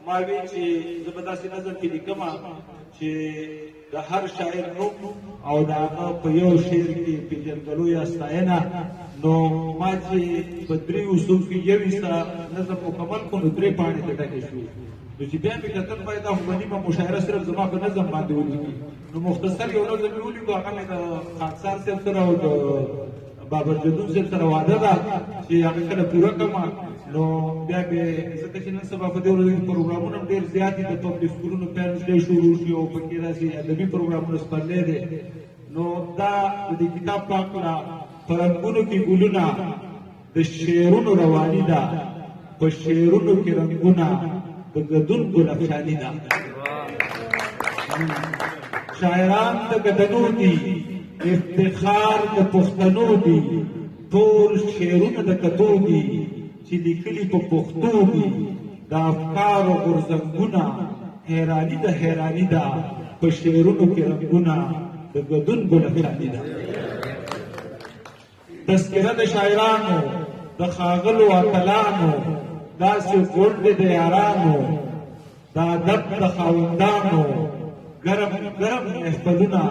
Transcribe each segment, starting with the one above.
ما وی چې زه به داسې نظم کې لیکم چې د هر شاعر نوم او د هغه په یو شعر کې پېژندګلو یا ستاینه نو ما چې په دریو څو کې یو نظم مکمل کړو 3 پاڼې ته ډکې شوې نو چې بیا مې کتل باید دا خو نیمه مشاعره صرف زما په نظم باندې ولیکي نو مختصر یو نظم مې ولیکو هغه مې د خاکسار صاحب سره او د بابر جدون صاحب سره وعده ده چې هغه کله پوره کړم نو بیا به ځکه چې نن سبا په دې ورځ کې پروګرامونه ډېر زیات دي د پبلک سکولونو پیرنټس ډے شروع شي او پکې راځي ادبي پروګرامونه سپارلې دي نو دا د کتاب پاک لا پرنګونو کې ګلونه د شعرونو رواني ده په شعرونو کې رنگونه د ګدون ګلفشاني ده شاعران د ګدنو دي افتخار د پښتنو دي ټول شعرونه د کتو دي چې لیکلي په پښتو دي د افکارو غورځنګونه حیراني د حیراني ده په شعرونو کې رنګونه د ګدون ګلفشاني ده تذکره د شاعرانو د ښاغلو اتلانو داسې غونډې د یارانو د ادب د خاوندانو ګرم ګرم محفلونه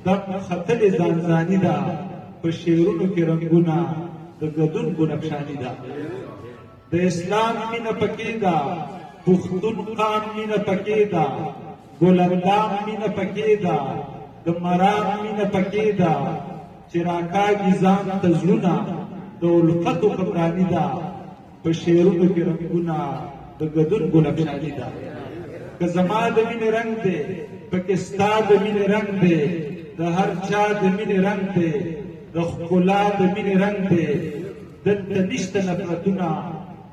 دم ختلې ځانځاني ده په شعرونو کې رنګونه د ګدون ګلفشاني ده د اسلام مینه پکې ده پښتون قام مینه پکې ده ګلندام مینه پکې ده د مرام مینه پکې ده چې راکاږي ځان ته زړونه د الفتو قدراني ده په شعرونو کې رنګونه د ګدون ګلفشاني ده که زما د مینې رنګ دی پکې ستا د مینې رنګ دی د هر چا د مینې رنګ دی د ښکلا د مینې رنګ دی دلته نشته نفرتونه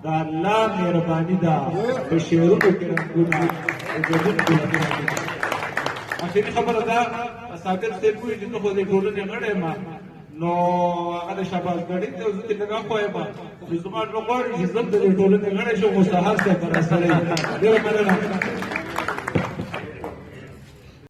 د الله مهرباني ده په شعرونو کې رنګونه د ګدون ګلفشاني ده اخري خبره ده ساګر صاحب وایي چې زه خو د ټولنې غړی یم نو هغه د شاباسګړۍ ته زه چې لږه پوهیم چې زما زړه غواړي چې زه د دې ټولنې غړی شم خو سهار صاحب راسره یې ډېره مننه